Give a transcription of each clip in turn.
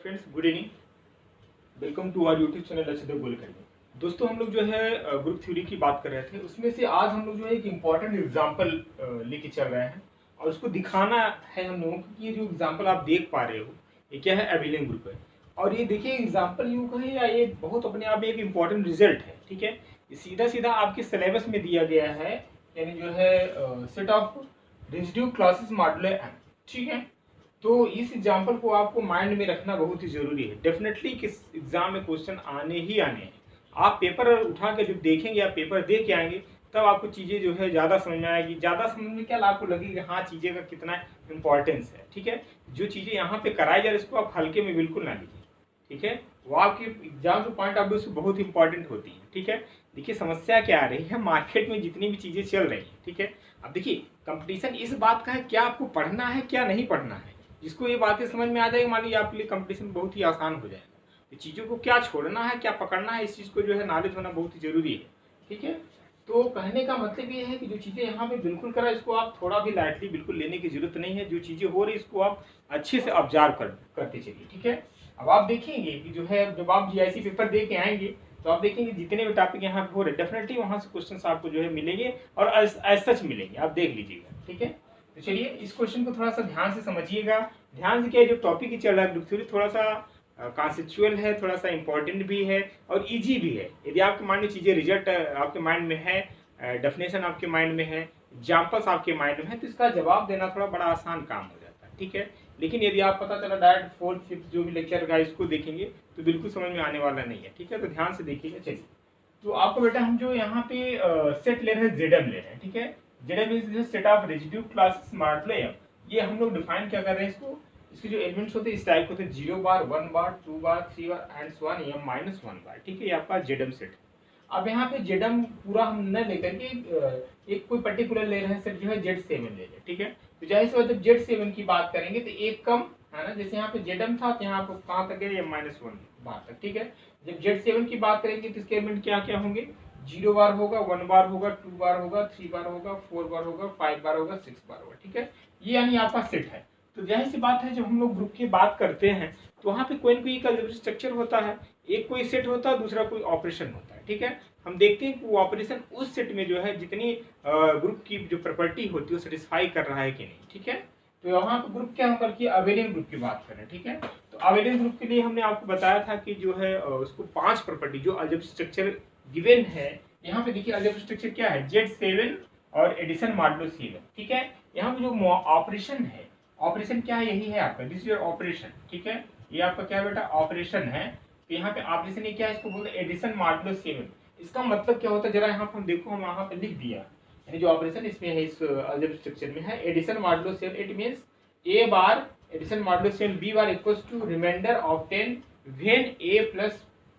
Friends, good evening. Welcome to our YouTube channel Lakshya गोल करेंगे। दोस्तों, हम लोग जो है ग्रुप थ्योरी की बात कर रहे थे। उसमें से आज हम लोग जो है एक इम्पॉर्टेंट एग्जांपल लेके चल रहे हैं और उसको दिखाना है हम लोगों को कि ये जो एग्जांपल आप देख पा रहे हो ये क्या है, एबिलियन ग्रुप है। और ये देखिए एग्जांपल यूँ कहे या ये बहुत अपने आप में एक इम्पॉर्टेंट रिजल्ट है। ठीक है, ये सीधा सीधा आपके सिलेबस में दिया गया है, यानी जो है set of residue classes modulo m. ठीक है, तो इस एग्जाम्पल को आपको माइंड में रखना बहुत ही जरूरी है। डेफिनेटली किस एग्जाम में क्वेश्चन आने ही आने हैं। आप पेपर उठा के जब देखेंगे, आप पेपर दे के आएंगे, तब आपको चीज़ें जो है ज़्यादा समझ में आएगी। ज़्यादा समझ में क्या आपको लगेगा, हाँ चीज़ें का कितना इंपॉर्टेंस है। ठीक है, जो चीज़ें यहाँ पे कराई जा रही है उसको आप हल्के में बिल्कुल ना लीजिए। ठीक है, वो आपके एग्जाम जो पॉइंट ऑफ व्यू से बहुत इंपॉर्टेंट होती है। ठीक है, देखिए समस्या क्या आ रही है, मार्केट में जितनी भी चीज़ें चल रही हैं। ठीक है, अब देखिए कंपटीशन इस बात का है क्या आपको पढ़ना है क्या नहीं पढ़ना है। जिसको ये बातें समझ में आ जाएगी, मान लीजिए आपके लिए कंपटीशन बहुत ही आसान हो जाएगा। तो चीज़ों को क्या छोड़ना है क्या पकड़ना है, इस चीज़ को जो है नॉलेज होना बहुत ही जरूरी है। ठीक है, तो कहने का मतलब ये है कि जो चीज़ें यहाँ पे बिल्कुल करा, इसको आप थोड़ा भी लाइटली बिल्कुल लेने की जरूरत नहीं है। जो चीज़ें हो रही इसको आप अच्छे से ऑब्जर्व करते चलिए। ठीक है, अब आप देखेंगे कि जो है जब आप जीआईसी पेपर दे के आएंगे तो आप देखेंगे जितने भी टॉपिक यहाँ पे हो रहे डेफिनेटली वहाँ से क्वेश्चन आपको जो है मिलेंगे और एज सच मिलेंगे, आप देख लीजिएगा। ठीक है, तो चलिए इस क्वेश्चन को थोड़ा सा ध्यान से समझिएगा। ध्यान से क्या, जो टॉपिक ही चल रहा है ग्रुप थ्योरी थोड़ा सा कॉन्सेप्चुअल है, थोड़ा सा इंपॉर्टेंट भी है और इजी भी है। यदि आपके माइंड में चीज़ें रिजल्ट आपके माइंड में है, डेफिनेशन आपके माइंड में है, एग्जाम्पल्स आपके माइंड में है, तो इसका जवाब देना थोड़ा बड़ा आसान काम हो जाता है। ठीक है, लेकिन यदि आप पता चला डायरेक्ट फोर्थ फिफ्थ जो भी लेक्चर का इसको देखेंगे तो बिल्कुल समझ में आने वाला नहीं है। ठीक है, तो ध्यान से देखिएगा। चलिए, तो आपको बेटा हम जो यहाँ पे सेट ले रहे हैं, जेडम ले रहे हैं। ठीक है, Z m is set of residue classes modulo m. ये हम लोग डिफाइन क्या कर रहे हैं इसको, इसके जो एलिमेंट्स होते हैं इस टाइप होते हैं, 0 bar, 1 bar, 2 bar, 3 bar and so on, m minus 1 bar. ठीक है, ये आपका जेडम सेट। अब यहाँ पे जेडम पूरा हम न लेकर के एक कोई पर्टिकुलर ले रहे हैं सेट जो है Z7 ले रहे हैं। ठीक है, तो जैसे जब Z7 की बात करेंगे तो एक कम है ना, जैसे यहाँ पे जेडम था तो यहाँ पे कहाँ तक है, -1 बार तक। ठीक है, जब Z7 की बात करेंगे तो इसके एलिमेंट क्या क्या होंगे, 0 बार होगा, 1 बार होगा, 2 बार होगा, 3 बार होगा, 4 बार होगा, 5 बार होगा, 6 बार होगा। ठीक है, ये यानी आपका सेट है। तो जाहिर सी बात है जब हम लोग ग्रुप की बात करते हैं तो वहाँ पे कोई ना कोई अलजेब्रिक स्ट्रक्चर होता है, एक कोई सेट होता है, दूसरा कोई ऑपरेशन होता है। ठीक है, हम देखते हैं कि वो ऑपरेशन उस सेट में जो है जितनी ग्रुप की जो प्रॉपर्टी होती है वो सेटिस्फाई कर रहा है कि नहीं। ठीक है, तो यहाँ पे ग्रुप क्या हम करके अबेलियन ग्रुप की बात करें। ठीक है, तो अबेलियन ग्रुप के लिए हमने आपको बताया था कि जो है उसको 5 प्रॉपर्टी जो अलजेब्रिक स्ट्रक्चर गिवन है। यहाँ पे देखिए अलजेब्रिक स्ट्रक्चर क्या है, Z7 और एडिशन मॉडुलो 7। ठीक है, यहाँ पे जो ऑपरेशन है, ऑपरेशन क्या है, यही है आपका, दिस योर ऑपरेशन। ठीक है, ये आपका क्या बेटा ऑपरेशन है। तो यहाँ पे ऑपरेशन ये क्या है, इसको बोलते हैं एडिशन मॉडुलो 7। इसका मतलब क्या होता है, जरा यहाँ पर हम देखो, हम यहाँ पे लिख दिया, यानी जो ऑपरेशन इसमें है, इस अलजेब्रिक स्ट्रक्चर में है addition modulo 7। It means a bar addition modulo 7 b bar equals to reminder of 10 when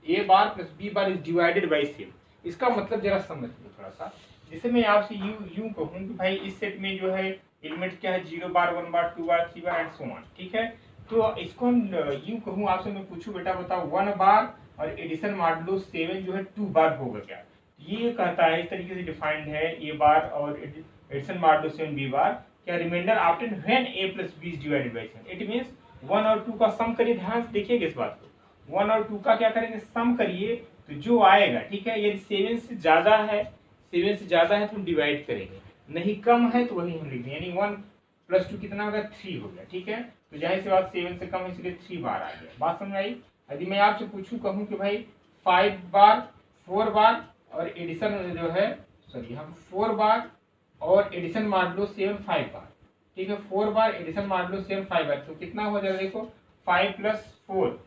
a bar plus b bar is divided by 7। इसका मतलब जरा समझ लो थोड़ा सा। जैसे मैं आपसे यूं कहूं कि भाई इस सेट में जो है एलिमेंट क्या है, 0 bar, 1 bar, 2 bar, 3 bar and so on. ठीक है, तो इसको हम यूं कहूं, आपसे मैं पूछूं बेटा बताओ 1 बार और एडिशन मॉडुलो 7 जो है 2 बार होगा क्या। ये कहता है, इस तरीके से डिफाइंड है, a बार और एडिशन मॉडुलो 7 b बार क्या reminder after when a plus b is divided by 7। It means 1 और 2 का सम करिए, ध्यान से देखिएगा इस बात को। 1 और 2 का क्या करेंगे, सम करिए, तो जो आएगा, ठीक है, यदि 7 से ज्यादा है, 7 से ज्यादा है तो हम डिवाइड करेंगे, नहीं कम है तो वही हम लिख देंगे, यानी 1 प्लस 2 कितना होगा, 3 हो गया। ठीक है, तो जाहिर सी बात 7 से कम है इसलिए 3 बार आ गया। बात समझ आई। यदि मैं आपसे पूछूं कहूं कि भाई 5 बार, 4 बार और एडिशन जो है, सॉरी यहाँ 4 बार और एडिशन मॉडुलो 7 5 बार। ठीक है, 4 बार एडिशन मॉडुलो 7 5 बार, तो कितना हो जाएगा देखो, 5 प्लस 4,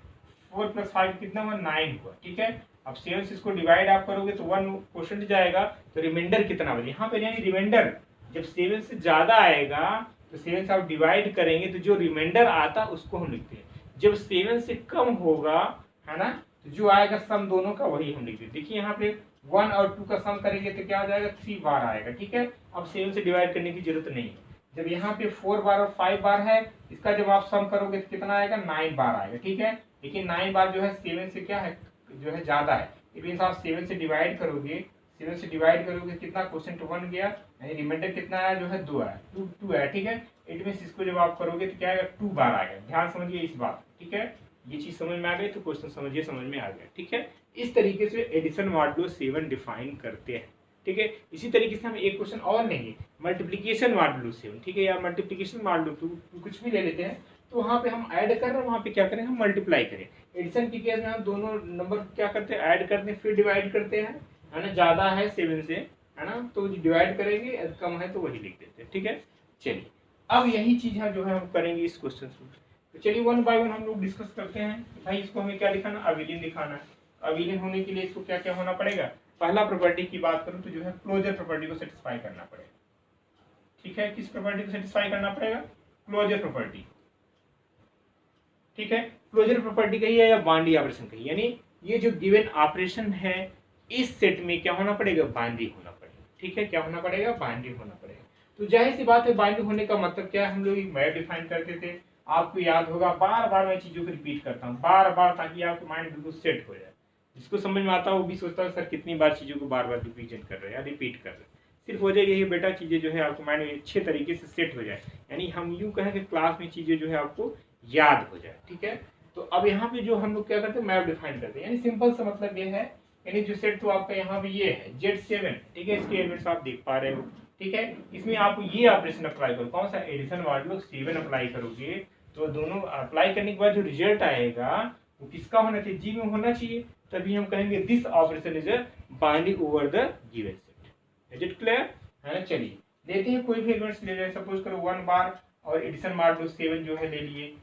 4 प्लस 5 कितना हुआ, 9 हुआ। ठीक है, अब 7 से इसको डिवाइड आप करोगे तो 1 क्वोशंट जाएगा, तो रिमाइंडर कितना बचे यहाँ पे, यानी रिमाइंडर जब 7 से ज्यादा आएगा तो 7 से आप डिवाइड करेंगे तो जो रिमाइंडर आता उसको हम लिखते हैं। जब 7 से कम होगा, है ना, तो जो आएगा सम दोनों का वही हम लिखते हैं। देखिए यहाँ पे 1 और 2 का सम करेंगे तो क्या आ जाएगा, 3 बार आएगा। ठीक है, अब 7 से डिवाइड करने की जरूरत नहीं है। जब यहाँ पे 4 बार और 5 बार है, इसका जब आप सम करोगे तो कितना आएगा, 9 बार आएगा। ठीक है, लेकिन 9 बार जो है 7 से क्या है, जो है ज्यादा है, इस आप 7 से डिवाइड करोगे, 7 से डिवाइड करोगे कितना, क्वेश्चन 1 गया, यानी रिमाइंडर कितना आया, जो है 2 आया, 2 है। ठीक है, इट मींस इसको जब आप करोगे तो क्या आएगा, 2 बार आएगा। ध्यान समझिए इस बात। ठीक है, ये चीज समझ में आ गई तो क्वेश्चन समझिए समझ में आ गया, ठीक है। इस तरीके से एडिशन मॉडुलो 7 डिफाइन करते हैं, ठीक है। इसी तरीके से हम एक क्वेश्चन और लेंगे, मल्टीप्लिकेशन मॉडुलो 7, ठीक है, या मल्टीप्लिकेशन मॉडुलो 2, कुछ भी ले लेते हैं। तो वहाँ पे हम ऐड कर रहे हैं, वहाँ पे क्या करें, हम मल्टीप्लाई करें। एडिशन के केस में हम दोनों नंबर क्या करते हैं, ऐड करते हैं, फिर डिवाइड करते हैं, है ना। ज्यादा है 7 से, है ना, तो डिवाइड करेंगे, कम है तो वही लिख देते हैं, ठीक है। चलिए अब यही चीज है जो है हम करेंगे इस क्वेश्चन में। तो चलिए 1 बाय 1 हम लोग डिस्कस करते हैं। भाई इसको हमें क्या दिखाना, अविलीन दिखाना है। अविलीन होने के लिए इसको क्या क्या होना पड़ेगा। पहला प्रॉपर्टी की बात करूं तो जो है क्लोजर प्रॉपर्टी को सेटिस्फाई करना पड़ेगा, ठीक है। किस प्रॉपर्टी को सेटिस्फाई करना पड़ेगा, क्लोजर प्रॉपर्टी, ठीक है। क्लोजर प्रॉपर्टी कही है या बाउंड्री ऑपरेशन कही, यानी ये जो गिवन ऑपरेशन है इस सेट में क्या होना पड़ेगा, बाउंड्री होना पड़ेगा, ठीक है। क्या होना पड़ेगा, बाउंड्री होना पड़ेगा। तो जाहिर सी बात है बाउंड्री होने का मतलब क्या है, हम लोग एक मैप डिफाइन करते थे, आपको याद होगा। बार बार मैं चीजों को रिपीट करता हूँ बार बार, ताकि आपका माइंड बिल्कुल सेट हो जाए। जिसको समझ में आता है वो भी सोचता है सर कितनी बार चीजों को बार बार रिपीजन कर रहे हैं या रिपीट कर रहे हैं। सिर्फ वजह यही बेटा चीजें जो है आपको माइंड में अच्छे तरीके से सेट हो जाए, यानी हम यूं कहें कि क्लास में चीजें जो है आपको याद हो जाए, ठीक है। तो अब यहाँ पे जो हम लोग क्या करते हैं, मैप डिफाइन करते हैं, यानी सिंपल सा मतलब ये है, यानी जो सेट तो आपका यहाँ पे ये है Z7, ठीक है। इसके एलिमेंट्स आप देख पा रहे हो, ठीक है। इसमें आपको ये ऑपरेशन अप्लाई करो, कौन सा, एडिशन मॉडुलो 7 अप्लाई करोगे। तो दोनों अप्लाई करने के बाद जो रिजल्ट आएगा वो किसका होना चाहिए, जी में होना चाहिए। तभी हम कहेंगे this operation is boundary over the given set. Is it clear, है ना। चलिए लेते हैं कोई भी एलिमेंट्स ले रहे हैं, सपोज करो 1 बार और एडिशन मॉडुलो 7 जो है ले लिए।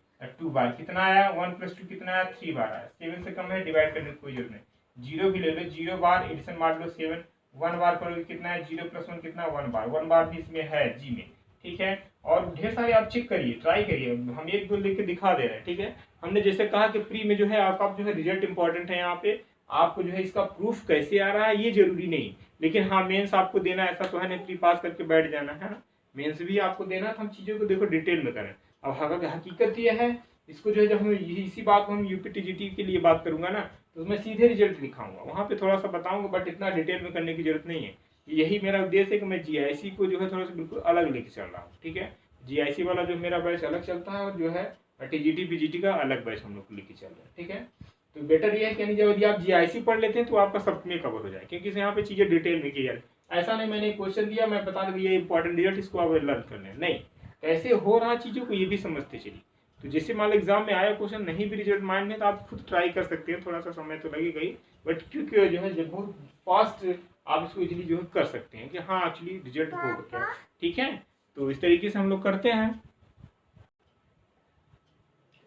2 बार कितना आया, 1 + 2 कितना आया, 3 बार आया। 7 से कम है, डिवाइड करने की कोई जरूरत नहीं। 0 भी ले लो, 0 बार एडिशन मॉडुलो 7, 1 बार करोगे कितना है, 0 + 1 कितना, 1 बार। 1 बार भी इसमें है जी में, ठीक है। और ढेर सारे आप चेक करिए, ट्राई करिए, हम एक दो लिख के दिखा दे रहे हैं, ठीक है। हमने जैसे कहा कि प्री में जो है आपका जो है रिजल्ट इंपॉर्टेंट है, यहाँ पे आपको जो है इसका प्रूफ कैसे आ रहा है ये जरूरी नहीं, लेकिन हाँ मेंस आपको देना, ऐसा तो है नहीं प्री पास करके बैठ जाना है ना, मेंस भी आपको देना। तो हम चीजों को देखो डिटेल में करें। अब हकीकत ये है, इसको जो है जब हम इसी बात को हम यूपीटीजीटी के लिए बात करूंगा ना, तो मैं सीधे रिजल्ट दिखाऊंगा, वहां पे थोड़ा सा बताऊंगा, बट इतना डिटेल में करने की जरूरत नहीं है। यही मेरा उद्देश्य है कि मैं जीआईसी को जो है थोड़ा सा बिल्कुल अलग लेके चल रहा हूँ, ठीक है। जीआईसी वाला जो मेरा बैच अलग चलता है और जो है टीजीटी पीजीटी का अलग बैच हम लोग लेके चल रहे हैं, ठीक है। तो बेटर ये है कि जब यदि आप जीआईसी पढ़ लेते हैं तो आपका सब में कवर हो जाए, क्योंकि यहाँ पे चीजें डिटेल में की जाए। ऐसा नहीं मैंने क्वेश्चन दिया मैं बता दूं ये इंपॉर्टेंट रिजल्ट, इसको आप लर्न कर लें, नहीं, कैसे हो रहा चीजों को ये भी समझते चलिए। तो जैसे मान लो एग्जाम में आया क्वेश्चन, नहीं भी रिजल्ट माइंड में, तो आप खुद ट्राई कर सकते हैं, थोड़ा सा समय तो लगेगा ही, बट क्योंकि जो है जब बहुत फास्ट आप इसको इजीली जो है कर सकते हैं कि हाँ एक्चुअली रिजल्ट हो गया, ठीक है। तो इस तरीके से हम लोग करते हैं,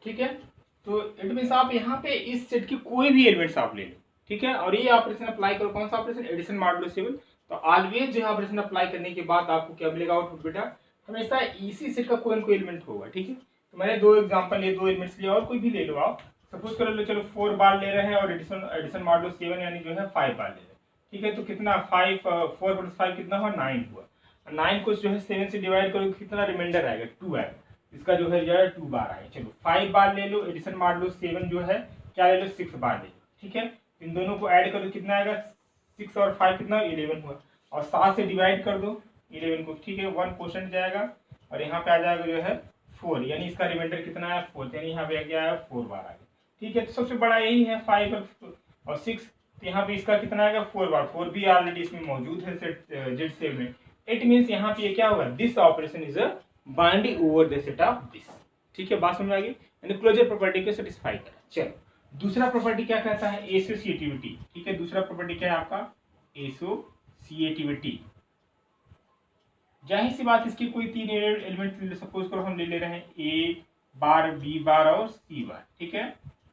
ठीक है। तो इट मींस आप यहाँ पे इस सेट की कोई भी एलिमेंट्स आप ले लो, ठीक है, और ये ऑपरेशन अप्लाई करो, कौन सा ऑपरेशन, एडिशन मॉडुलो 7। तो ऑलवेज जो है ऑपरेशन अप्लाई करने के बाद आपको क्या मिलेगा आउटपुट बेटा, हमेशा इसी सेट का कोई ना कोई एलिमेंट होगा, ठीक है। तो मैंने 2 एग्जांपल लिए, 2 एलिमेंट्स लिए, और कोई भी ले लो आप। सपोज कर लो चलो 4 बार ले रहे हैं और एडिशन मॉडुलो 7 यानी जो है 5 बार ले रहे हैं, ठीक है। तो कितना 5 4 + 5 कितना हुआ, 9 हुआ। 9 को जो है 7 से डिवाइड करोगे कितना रिमाइंडर आएगा, 2 आएगा। इसका जो है 2 बार आए। चलो 5 बार ले लो, एडिशन मॉडुलो 7 जो है क्या ले लो, 6 बार ले लो, ठीक है। इन दोनों को ऐड करो कितना आएगा, 6 और 5 कितना 11 हुआ, और 7 से डिवाइड कर दो 11 को, ठीक है। 1 क्वेश्चन जाएगा और यहाँ पे आ जाएगा जो है 4, यानी इसका रिमाइंडर कितना है 4, यानी यहाँ पे क्या आया 4 बार आ गया, ठीक है। तो सबसे बड़ा यही है 5 और 6, तो यहाँ पे इसका कितना आएगा 4 बार, 4 भी ऑलरेडी इसमें मौजूद है Z7 में। इट मीन्स यहाँ पे क्या होगा, this operation is a boundary over the set of this, ठीक है। बात समझ आ गई, यानी क्लोजर प्रॉपर्टी को सेटिस्फाई करा। चलो दूसरा प्रॉपर्टी क्या कहता है, एसोसिएटिविटी, ठीक है। दूसरा प्रॉपर्टी क्या है आपका, एसोसिएटिविटी। जाहिर सी बात इसकी कोई 3 एलिमेंट सपोज करो हम ले रहे हैं, ए बार, बी बार और सी बार, ठीक है,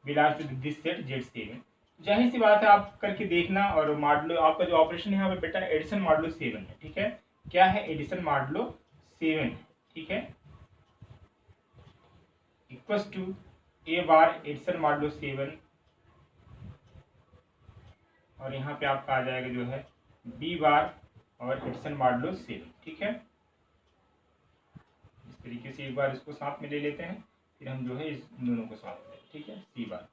belongs to this set Z7। जाहिर सी बात है आप करके देखना। और मॉडुलो आपका जो ऑपरेशन है यहाँ पे बेटा एडिशन मॉडुलो 7 है, ठीक है। क्या है, एडिशन मॉडुलो 7 है, ठीक है, equals to A bar addition modulo 7 और यहाँ पे आपका आ जाएगा जो है बी बार और एडिशन मॉडुलो 7, ठीक है। इस तरीके से एक बार इसको साथ में ले लेते हैं, फिर हम जो है इस दोनों को साथ में, ठीक है, सी बार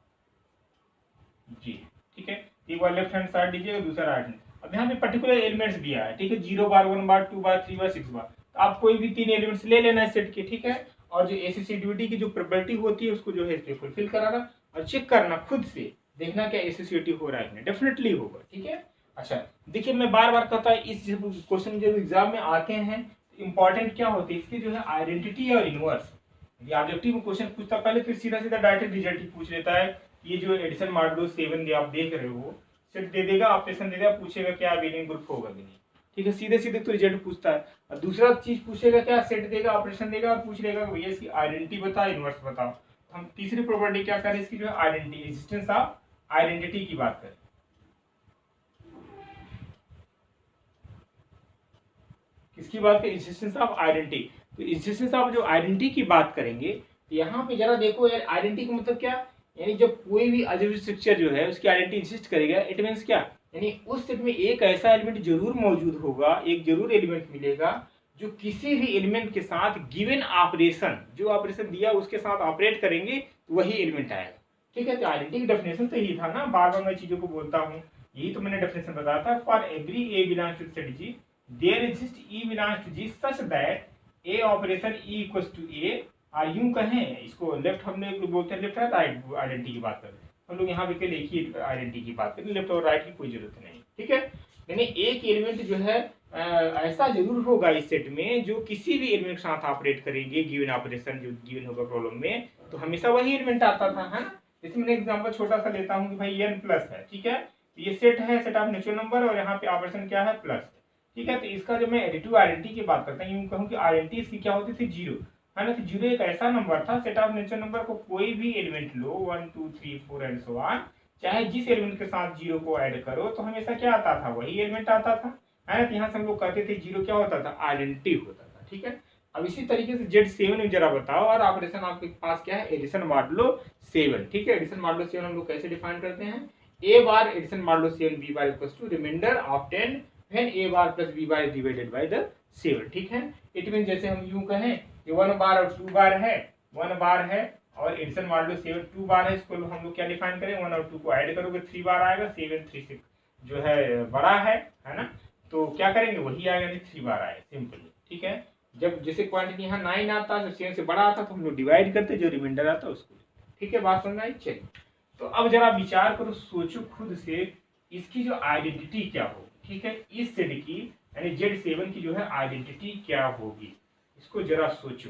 जी, ठीक है। एक बार लेफ्ट हैंड साइड दीजिएगा, दूसरा राइट हैंड। अब यहाँ पे पर्टिकुलर एलिमेंट्स दिया है, ठीक है, 0 बार, 1 बार, 2 बार, 3 बार, 6 बार। तो आप कोई भी 3 एलिमेंट्स ले लेना है सेट के, ठीक है। और जो एसोसिएटिविटी की जो प्रोबेबिलिटी होती है उसको जो है इससे फुलफिल कराना। और चेक करना खुद से, देखना क्या एसोसिएटिव हो रहा है नहीं, डेफिनेटली होगा। ठीक है। अच्छा देखिए, मैं बार बार कहता है इस क्वेश्चन जब एग्जाम में आते हैं इंपॉर्टेंट क्या होते हैं इसके जो है आइडेंटिटी और इनवर्स। ये ऑब्जेक्टिव क्वेश्चन पूछता पहले, फिर सीधा सीधा डायरेक्ट रिजल्ट ही पूछ लेता है। ये जो एडिशन मॉडुलो 7 आप देख रहे हो, सेट दे देगा, ऑपरेशन दे देगा, पूछेगा क्या विनिंग ग्रुप होगा कि नहीं। ठीक है, सीधे सीधे तो रिजल्ट पूछता है। और दूसरा चीज पूछेगा क्या, सेट देगा, ऑपरेशन देगा, और पूछ लेगा भैया इसकी आइडेंटिटी बताओ, इनवर्स बताओ। हम तीसरी प्रॉपर्टी क्या करें, इसकी जो है आइडेंटिटी, एग्जिस्टेंस ऑफ आइडेंटिटी की बात करें। किसकी बात करें, एग्जिस्टेंस ऑफ आइडेंटिटी। तो एग्जिस्टेंस ऑफ जो आइडेंटिटी की बात करेंगे, तो यहाँ पे जरा देखो यार, आइडेंटिटी का मतलब क्या, यानी जब कोई भी अलजेब्रिक स्ट्रक्चर जो है उसकी आइडेंटिटी एग्जिस्ट करेगा, इट मींस क्या, यानी उस सेट में एक ऐसा एलिमेंट जरूर मौजूद होगा, एक जरूर एलिमेंट मिलेगा जो किसी भी एलिमेंट के साथ गिवन ऑपरेशन, जो ऑपरेशन दिया उसके साथ ऑपरेट करेंगे तो वही एलिमेंट आएगा। ठीक है, तो आइडेंटिटी की डेफिनेशन तो यही था ना, बार बार मैं चीजों को बोलता हूँ, यही तो मैंने डेफिनेशन बताया था। For every a belongs to set G there exist e belongs to G such that a operation e equals to a, और यूं कहें इसको लेफ्ट, हमने बोलते हैं लेफ्ट है राइट आइडेंटिटी की बात करें, हम लोग यहाँ पे केवल एक ही आइडेंटिटी की बात करें, लेफ्ट और राइट की कोई जरूरत नहीं। ठीक है, यानी एक एलिमेंट जो है ऐसा जरूर होगा इस सेट में जो किसी भी एलिमेंट के साथ ऑपरेट करेंगे, गिवन ऑपरेशन जो गिवन होगा प्रॉब्लम में, तो हमेशा वही एलिमेंट आता था, है ना। जैसे मैंने एग्जांपल छोटा सा लेता हूँ कि भाई n प्लस है, ठीक है, तो ये सेट है, सेट ऑफ नेचुरल नंबर, और यहाँ पे ऑपरेशन क्या है, प्लस। ठीक है, तो इसका जो मैं एडिटिव आइडेंटिटी की बात करता हूँ, यूं कहूँ कि आइडेंटिटी इसकी क्या होती थी, जीरो, है ना। तो जीरो एक ऐसा नंबर था, सेट ऑफ नेचुरल नंबर को कोई भी element low, 1 2 3 4 and so on, चाहे जिस एलिमेंट के साथ जीरो को ऐड करो तो हमेशा क्या आता था, वही एलिमेंट आता था, है ना। तो यहाँ से हम लोग कहते थे जीरो क्या होता था, आइडेंटिटी होता था। ठीक है, अब इसी तरीके से Z7 में जरा बताओ, और ऑपरेशन आपके पास क्या है, एडिशन मॉडुलो 7। ठीक है, एडिशन मॉडुलो 7 हम लोग कैसे डिफाइन करते हैं, a bar addition modulo 7 b bar equals to reminder of 10 when a bar plus b bar divided by the 7। ठीक है, इट मीन जैसे हम यूं कहें कि 1 बार और 2 बार है, 1 बार है और एडिशन मॉडुलो 7 2 बार है, इसको हम लोग क्या डिफाइन करें, 1 और 2 को ऐड करोगे 3 बार आएगा, 7 3 6 जो है बड़ा है ना, तो क्या करेंगे वही आएगा, 3 बार आएगा, सिंपली। ठीक है, जब जैसे क्वांटिटी यहाँ 9 आता है, 7 से बड़ा आता तो हम लोग डिवाइड करते, जो रिमाइंडर आता उसको। ठीक है, बात समझ आई। चलिए, तो अब जरा विचार करो, सोचो खुद से, इसकी जो आइडेंटिटी क्या होगी। ठीक है, इस सेट की यानी Z7 की जो है आइडेंटिटी क्या होगी, इसको जरा सोचो,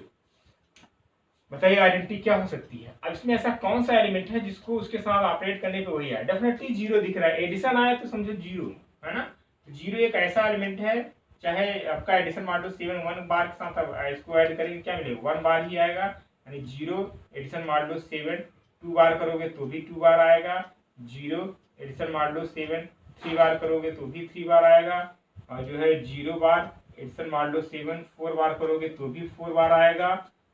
बताइए आइडेंटिटी क्या हो सकती है। अब इसमें ऐसा कौन सा एलिमेंट है जिसको उसके साथ ऑपरेट करने पे वही है, डेफिनेटली जीरो दिख रहा है, एडिशन आया तो समझो जीरो, है ना। जीरो एक ऐसा एलिमेंट है, चाहे आपका एडिशन मॉडुलो 7 1 बार के साथ इसको ऐड करेंगे क्या मिलेगा, 1 बार ही आएगा, यानी जीरो एडिशन मॉडुलो 7 2 बार करोगे तो भी 2 बार आएगा, जीरो एडिशन मॉडुलो 7 3 बार करोगे तो भी 3 बार आएगा, और जो है 0 बार एडिशन मॉडुलो 7 4 बार करोगे तो भी 4 बार आएगा,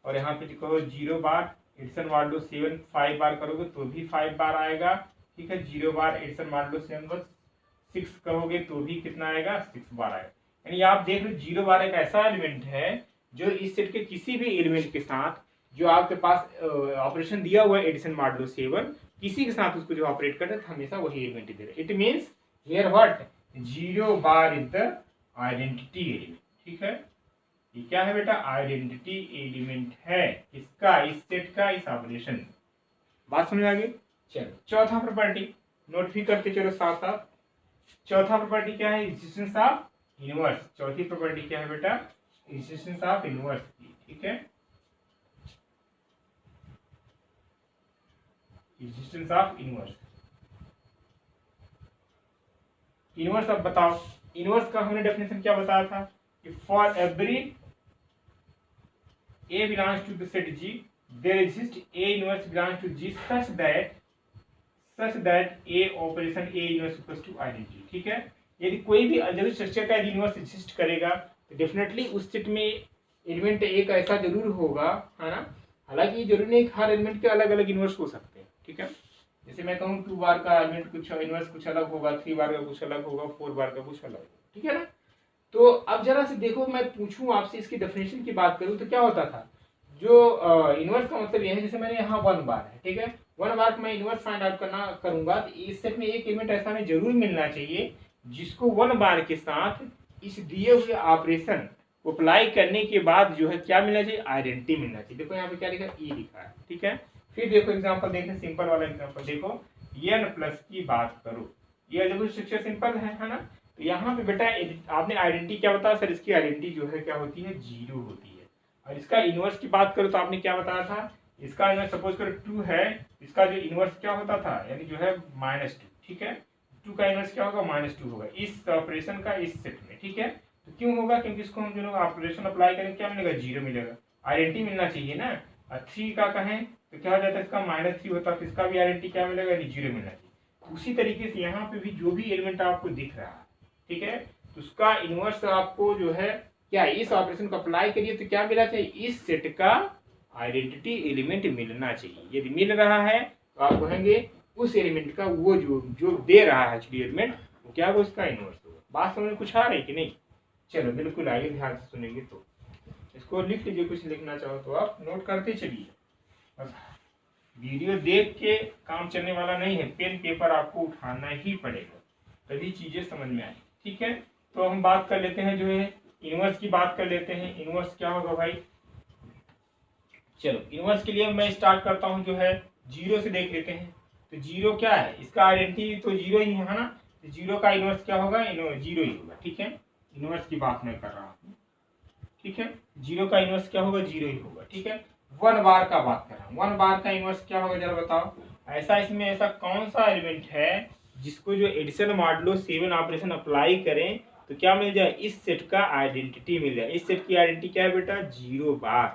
और यहाँ पे कहो 0 बार एडिशन मॉडुलो 7 5 बार करोगे तो भी 5 बार आएगा। ठीक है, 0 बार एडिशन मॉडुलो 7 6 कहोगे तो भी कितना आएगा, 6 बार आएगा। यानी आप देख लो 0 बार एक ऐसा एलिमेंट है जो इस सेट के किसी भी एलिमेंट के साथ जो आपके पास ऑपरेशन दिया हुआ है एडिशन मॉडुलो 7, किसी के साथ उसको जो ऑपरेट करता है हमेशा वही एलिमेंट दे रहा है। It means here what, 0 bar is the identity element. ठीक है, ये क्या है बेटा, आइडेंटिटी एलिमेंट है इसका, इस सेट का, इस ऑपरेशन। बात समझ आ गई। चलो चौथा प्रॉपर्टी नोट भी करते चलो साथ साथ। चौथा प्रॉपर्टी क्या है, एग्जिस्टेंस ऑफ इनवर्स। चौथी प्रॉपर्टी क्या है बेटा, एग्जिस्टेंस ऑफ इनवर्स की। ठीक है, एग्जिस्टेंस ऑफ इनवर्स। इनवर्स अब बताओ, इनवर्स का हमने डेफिनेशन क्या बताया था कि for every A belongs to the set G, there exists A inverse belongs to G such that A operation A inverse equals to identity। ठीक है, यदि कोई भी अलजेब्रिक स्ट्रक्चर का इनवर्स एग्जिस्ट करेगा तो डेफिनेटली उस सेट में एलिमेंट एक ऐसा जरूर होगा, है ना। हालांकि ये जरूरी नहीं हर एलिमेंट के अलग अलग इनवर्स हो सकते हैं। ठीक है, जैसे मैं कहूँ 2 बार का एलिमेंट कुछ इनवर्स कुछ अलग होगा, 3 बार का कुछ अलग होगा, 4 बार का कुछ अलग होगा। ठीक है ना, तो अब जरा से देखो, मैं पूछूं आपसे इसकी डेफिनेशन की बात करूं तो क्या होता था, जो इनवर्स का मतलब ये है, जैसे मैंने यहाँ 1 बार है, ठीक है, 1 बार मैं इनवर्स फाइंड आउट करूंगा तो इस सेट में एक एलिमेंट ऐसा हमें जरूर मिलना चाहिए जिसको 1 बार के साथ इस दिए हुए ऑपरेशन को अप्लाई करने के बाद जो है क्या मिलना चाहिए, आइडेंटिटी मिलना चाहिए। देखो यहाँ पे क्या लिखा है, ई लिखा है। ठीक है, फिर देखो एग्जांपल देखें, सिंपल वाला एग्जांपल देखो, n प्लस की बात करो, ये देखो स्ट्रक्चर सिंपल है ना। तो यहाँ पे बेटा आपने आइडेंटिटी क्या बताया सर, इसकी आइडेंटिटी जो है क्या होती है, 0 होती है। और इसका इनवर्स की बात करो तो आपने क्या बताया था, इसका इनवर्स सपोज करो 2 है, इसका जो इनवर्स क्या होता था, यानी जो है -2, ठीक है। 2 का इनवर्स क्या होगा, -2 होगा इस ऑपरेशन का इस सेट में, ठीक है। तो क्यों होगा, क्योंकि इसको हम जो ऑपरेशन अप्लाई करेंगे क्या मिलेगा, 0 मिलेगा। आइडेंटिटी मिलना चाहिए ना। और 3 का कहें तो क्या हो जाता है, इसका -3 होता है, तो इसका भी आइडेंटिटी क्या मिलेगा, यानी 0 मिलना चाहिए। उसी तरीके से यहाँ पे भी जो भी एलिमेंट आपको दिख रहा है, ठीक है, तो उसका इनवर्स आपको जो है क्या, इस ऑपरेशन को अप्लाई करिए तो क्या मिलना चाहिए, इस सेट का आइडेंटिटी एलिमेंट मिलना चाहिए। यदि मिल रहा है तो आप कहेंगे उस एलिमेंट का वो जो दे रहा है एक्चुअली एलिमेंट, वो क्या होगा, उसका इनवर्स होगा। बात समझ में कुछ आ रही कि नहीं? चलो बिल्कुल आइए, ध्यान से सुनेंगे तो इसको लिख लीजिए, कुछ लिखना चाहो तो आप नोट करते चलिए। बस वीडियो देख के काम चलने वाला नहीं है, पेन पेपर आपको उठाना ही पड़ेगा, तभी चीजें समझ में आए, ठीक है। तो हम बात कर लेते हैं जो है इनवर्स की बात कर लेते हैं। इनवर्स क्या होगा भाई, चलो इनवर्स के लिए मैं स्टार्ट करता हूं जो है 0 से देख लेते हैं। तो 0 क्या है, इसका आइडेंटिटी तो 0 ही है ना, तो 0 का इनवर्स क्या होगा, 0 ही होगा, ठीक है। इनवर्स की बात मैं कर रहा हूँ, ठीक है। 0 का इनवर्स क्या होगा, 0 ही होगा, ठीक है। 1 बार का बात कर रहा हूँ, 1 बार का इनवर्स क्या होगा जरा बताओ। ऐसा इसमें ऐसा कौन सा एलिमेंट है जिसको जो एडिशन मॉडुलो 7 ऑपरेशन अप्लाई करें तो क्या मिल जाए, इस सेट का आइडेंटिटी मिल जाए। इस सेट की आइडेंटिटी क्या है बेटा, 0 बार।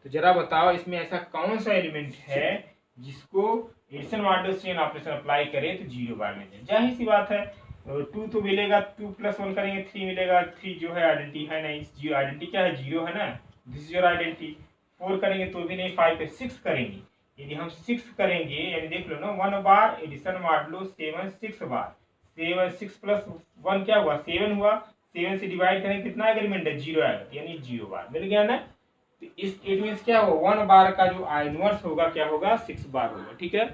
तो जरा बताओ इसमें ऐसा कौन सा एलिमेंट है जिसको एडिशन मॉडुलो 7 ऑपरेशन अप्लाई करें तो 0 बार मिल जाए। जाहिर सी बात है, 2 तो मिलेगा, 2 + 1 करेंगे 3 मिलेगा, 3 जो है आइडेंटिटी है नहीं, जीरो आइडेंटिटी क्या है, 0 है ना, दिस इज योर आइडेंटिटी। 4 करेंगे तो भी नहीं, 5 पे 6 करेंगे, यदि हम 6 करेंगे यानी देख लो ना, 1 बार एडिशन मॉडुलो 7 6 बार, 7 6 + 1 क्या हुआ, 7 हुआ, 7 से डिवाइड करेंगे कितना एलिमेंट है, 0 आएगा, यानी 0 बार मिल गया ना। तो इस इट मींस क्या होगा, 1 बार का जो इनवर्स होगा क्या होगा, 6 बार होगा, ठीक है।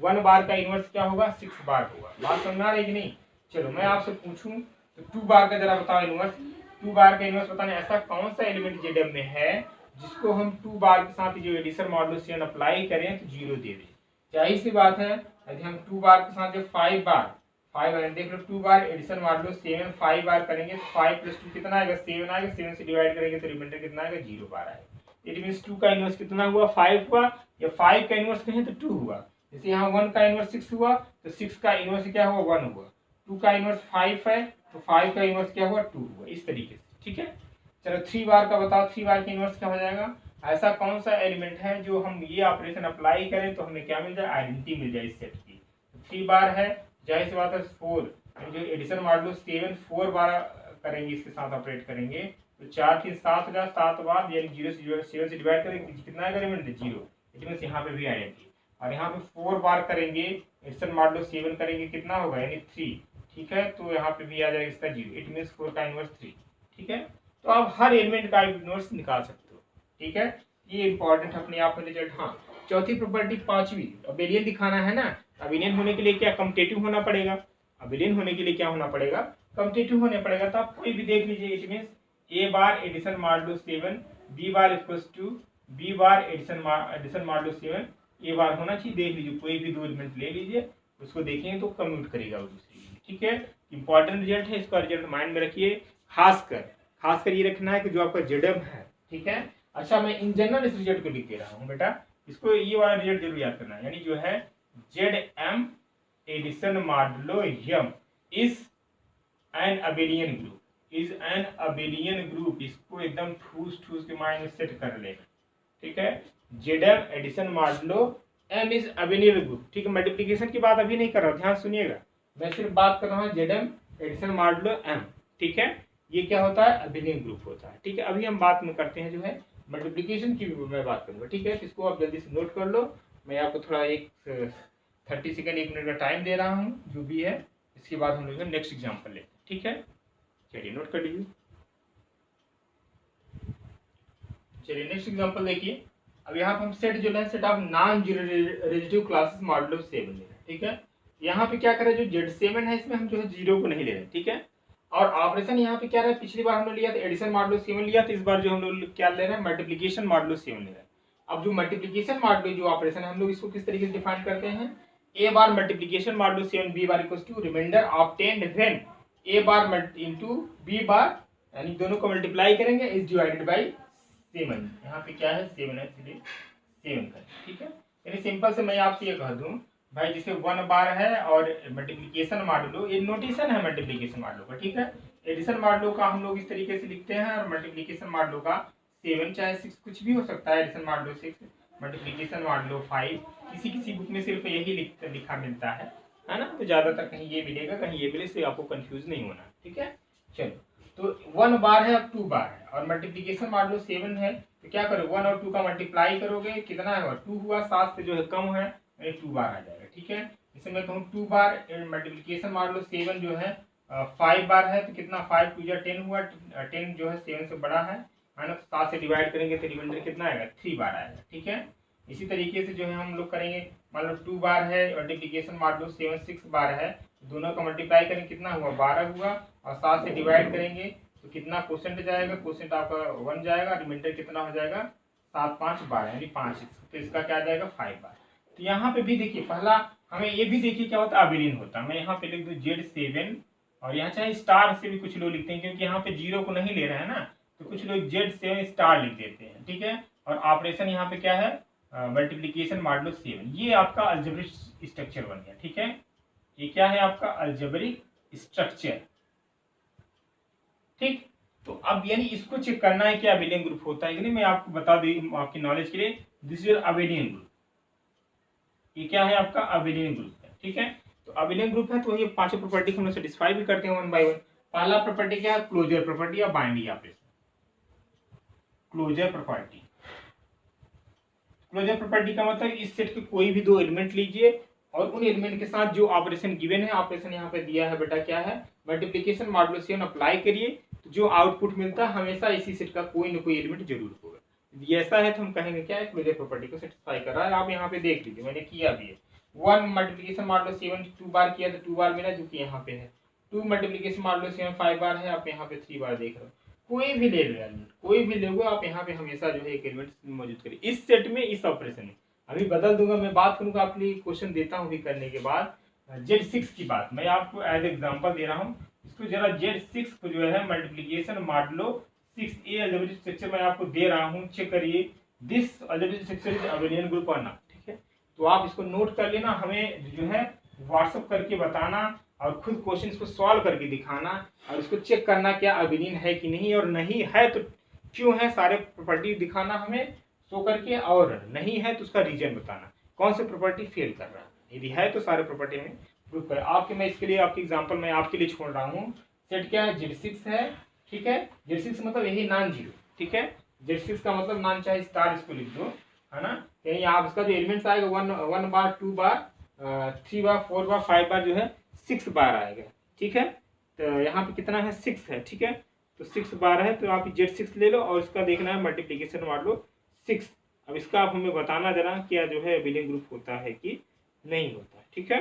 1 बार का इनवर्स क्या होगा, 6 बार होगा। बात समझ आ रही है कि नहीं? चलो मैं आपसे पूछूं तो 2 बार का जरा बताओ इनवर्स। 2 बार का इनवर्स बताने ऐसा कौन सा एलिमेंट जेडम में है जिसको हम 2 बार के साथ जो एडिशन मॉडुलो 7 अप्लाई करें तो 0 दे दे। जाहिर सी बात है, यदि हम 2 बार के साथ जो 5 बार देख लो, 2 बार एडिशन मॉडुलो 7 5 बार करेंगे तो 5 + 2 कितना आएगा, 7 आएगा, 7 से डिवाइड करेंगे तो रिमाइंडर कितना आएगा, 0 बार आएगा। इट मींस 2 का इनवर्स कितना हुआ, 5 हुआ, या 5 का इनवर्स कहें तो 2 हुआ। जैसे यहाँ 1 का इनवर्स 6 हुआ तो 6 का इनवर्स क्या हुआ, 1 हुआ। 2 का इनवर्स 5 है तो 5 का इनवर्स क्या हुआ, 2 हुआ, इस तरीके से, ठीक है। चलो 3 बार का बताओ, 3 बार का इनवर्स क्या हो जाएगा। ऐसा कौन सा एलिमेंट है जो हम ये ऑपरेशन अप्लाई करें तो हमें क्या मिल जाए, आइडेंटिटी मिल जाए इस सेट की। 3 बार है, जाहिर सी बात है 4, जो एडिशन मॉडुलो 7 4 बार करेंगे, इसके साथ ऑपरेट करेंगे तो 4 3 7 हो जाए, 7 बार यानी 0 से 7 से डिवाइड करेंगे कितना आएगा एलिमेंट, 0। इट मींस यहाँ पे भी आइडेंटिटी। और यहाँ पे 4 बार करेंगे, एडिशन मॉडुलो 7 करेंगे कितना होगा, यानी 3, ठीक है। तो यहाँ पे भी आ जाएगा इसका 0, इट मींस 4 का इनवर्स 3, ठीक है। तो आप हर एलिमेंट का इनवर्स निकाल सकते हो, ठीक है। ये इंपॉर्टेंट अपने आप में रिजल्ट। हाँ, चौथी प्रॉपर्टी, 5वीं, अबेलियन दिखाना है ना। अबेलियन होने के लिए क्या, कम्यूटेटिव होना पड़ेगा। अबेलियन होने के लिए क्या होना पड़ेगा, कम्यूटेटिव होने पड़ेगा। तो आप कोई भी देख लीजिए, it means A bar addition modulo 7 B bar equals to B bar addition modulo 7 A bar होना चाहिए। देख लीजिए, कोई भी 2 एलिमेंट ले लीजिए, उसको देखेंगे तो कम्यूट करेगा वो दूसरी, ठीक है। इंपॉर्टेंट रिजल्ट है, इसका रिजल्ट माइंड में रखिए। खासकर ये रखना है कि जो आपका जेडम है, ठीक है। अच्छा, मैं इन जनरल इस रिजल्ट को लिख दे रहा हूँ बेटा, इसको ये वाला रिजल्ट जरूर याद करना है। यानी जो है Z addition modulo m is an abelian group, इसको एकदम ठूस के माइंड में सेट कर लेना, ठीक है। Z m addition modulo m is abelian group, ठीक है। मल्टीप्लिकेशन की बात अभी नहीं कर रहा हूँ, ध्यान सुनिएगा, मैं सिर्फ बात कर रहा हूँ जेडम एडिशन मॉडुलो m, ठीक है। ये क्या होता है, अबेलियन ग्रुप होता है, ठीक है। अभी हम बात में करते हैं जो है मल्टीप्लिकेशन की भी मैं बात करूंगा, ठीक है। इसको आप जल्दी से नोट कर लो, मैं आपको थोड़ा 30 सेकंड 1 मिनट का टाइम दे रहा हूँ, जो भी है। इसके बाद हम लोग नेक्स्ट एग्जाम्पल लेते हैं, ठीक है। चलिए नोट कर लीजिए। चलिए नेक्स्ट एग्जाम्पल देखिए। अब यहाँ पे हम सेट जो है, set of non relative classes modulo 7 ले रहे हैं, ठीक है। यहाँ पे क्या करें, जो Z7 है इसमें हम जो है 0 को नहीं ले रहे, ठीक है। और ऑपरेशन यहाँ पे क्या रहा है, पिछली बार हम लोग लिया था एडिशन मॉडुलो 7 लिया था, इस बार जो हम लोग क्या ले रहे हैं, मल्टीप्लिकेशन मॉडुलो 7 ले रहे हैं। अब जो मल्टीप्लीकेशन मॉडुलो जो ऑपरेशन है हम लोग इसको किस तरीके से डिफाइन करते हैं, a bar multiplication modulo 7 B bar equals to remainder obtained when a bar into b bar, यानी दोनों को मल्टीप्लाई करेंगे इज डिवाइडेड बाय 7। यहाँ पे क्या है 7 है, इसलिए 7 करें, ठीक है। यानी सिंपल से मैं आपसे ये कह दूं भाई, जैसे 1 बार है और मल्टीप्लीकेशन मॉडुलो, ये नोटेशन है मल्टीप्लीकेशन मॉडुलो का, ठीक है। एडिशन मॉडुलो का हम लोग इस तरीके से लिखते हैं और मल्टीप्लीकेशन मॉडुलो का 7 चाहे 6 कुछ भी हो सकता है। एडिशन मॉडुलो 6, मल्टीप्लीकेशन मॉडुलो 5, किसी किसी बुक में सिर्फ यही लिखा मिलता है ना। तो ज्यादातर कहीं ये मिलेगा कहीं ये मिले, इसलिए आपको कंफ्यूज नहीं होना, ठीक है। चलो, तो 1 बार है और 2 बार है और मल्टीप्लीकेशन मॉडुलो 7 है, तो क्या करो 1 और 2 का मल्टीप्लाई करोगे, कितना है 2 हुआ, 7 से जो है कम है 2 बार आ जाएगा, ठीक है। इसे मैं कहूँ 2 बार मल्टीप्लीकेशन मॉडुलो 7 जो है 5 बार है, तो कितना 5 2 या 10 हुआ, 10 जो है 7 से बड़ा है ना। 7 से डिवाइड करेंगे तो रिमाइंडर कितना आएगा 3 बार आएगा, ठीक है। इसी तरीके से जो है हम लोग करेंगे, मान लो 2 बार है मल्टीप्लीकेशन मॉडुलो 7 6 बार है, दोनों का मल्टीप्लाई करेंगे कितना हुआ 12 हुआ, और 7 से डिवाइड करेंगे तो कितना क्वोशेंट जाएगा, क्वोशेंट आपका 1 जाएगा, रिमाइंडर कितना हो जाएगा 7 5 12 यानी 5, तो इसका क्या आ जाएगा 5 बार। तो यहाँ पे भी देखिए, पहला हमें ये भी देखिए क्या होता है अबेलियन होता है। मैं यहाँ पे लिख दूँ Z7 और यहाँ चाहे स्टार से भी कुछ लोग लिखते हैं, क्योंकि यहाँ पे जीरो को नहीं ले रहे हैं ना, तो कुछ लोग Z7 स्टार लिख देते हैं, ठीक है। और ऑपरेशन यहाँ पे क्या है मल्टीप्लीकेशन मॉडुलो 7, ये आपका अलजेब्रिक स्ट्रक्चर बन गया, ठीक है। ये क्या है आपका अलजेब्रिक स्ट्रक्चर, ठीक। तो अब यानी इसको चेक करना है कि अबेलियन ग्रुप होता है कि नहीं। मैं आपको बता दूं आपकी नॉलेज के लिए, दिस इज अबेलियन ग्रुप, ये क्या है आपका अबेलियन ग्रुप है, ठीक है। तो अबेलियन ग्रुप है तो ये पांचों प्रॉपर्टी हम लोग सेटिस्फाई भी करते हैं 1 बाय 1। पहला प्रॉपर्टी क्या है, क्लोजर प्रॉपर्टी या binding operation. Closure property, closure property का मतलब इस सेट के कोई भी 2 एलिमेंट लीजिए और उन एलिमेंट के साथ जो ऑपरेशन गिवन है, ऑपरेशन यहाँ पे दिया है बेटा क्या है मल्टीप्लीकेशन मॉडुलो 7 अप्लाई करिए, तो जो आउटपुट मिलता है हमेशा इसी सेट का कोई ना कोई एलिमेंट जरूर होगा। यदि ऐसा है तो हम कहेंगे क्या है क्लोजर प्रॉपर्टी को सेटिस्फाई कर रहा है। आप यहाँ पे देख लीजिए, मैंने किया भी है 1 मल्टीप्लीकेशन मॉडुलो 7 2 बार किया तो 2 बार मिला, जो कि यहाँ पे है 2 मल्टीप्लीकेशन मॉडुलो 7 5 बार है, आप यहाँ पे 3 बार देख रहे हो। कोई भी ले लो एलिमेंट, कोई भी लोगे आप यहाँ पे हमेशा जो है एक एलिमेंट मौजूद करिए इस सेट में, इस ऑपरेशन में। अभी बदल दूंगा, मैं बात करूंगा आपके लिए क्वेश्चन देता हूँ भी करने के बाद Z6 की बात मैं आपको एज एग्जांपल दे रहा हूँ। इसको जरा Z6 को जो है मल्टीप्लीकेशन मॉडुलो 6 ए अलजेब्रिक स्ट्रक्चर मैं आपको दे रहा हूँ, चेक करिए this algebraic structure is abelian group और नॉट, ठीक है। तो आप इसको नोट कर लेना, हमें जो है व्हाट्सअप करके बताना और खुद क्वेश्चन को सॉल्व करके दिखाना और उसको चेक करना क्या अबेलियन है कि नहीं, और नहीं है तो क्यों है, सारे प्रॉपर्टी दिखाना हमें शो करके, और नहीं है तो उसका रीजन बताना कौन से प्रॉपर्टी फेल कर रहा है। यदि है तो सारे प्रॉपर्टी में प्रूव करें। आपके मैं इसके लिए आपकी एग्जांपल मैं आपके लिए छोड़ रहा हूँ। सेट क्या है Z6 है, ठीक है। Z6 मतलब यही नॉन जीरो, ठीक है। Z6 का मतलब नॉन चाहे स्टार इसको लिख दो, है ना। कहीं आप इसका जो एलिमेंट्स आएगा 1 बार 2 बार 3 बार 4 बार 5 बार जो है 6 बार आएगा, ठीक है। तो यहाँ पे कितना है 6 है, ठीक है। तो 6 बार है, तो आप Z6 ले लो और इसका देखना है मल्टीप्लीकेशन मॉडुलो 6। अब इसका आप हमें बताना जरा क्या जो है अबेलियन ग्रुप होता है कि नहीं होता है, ठीक है।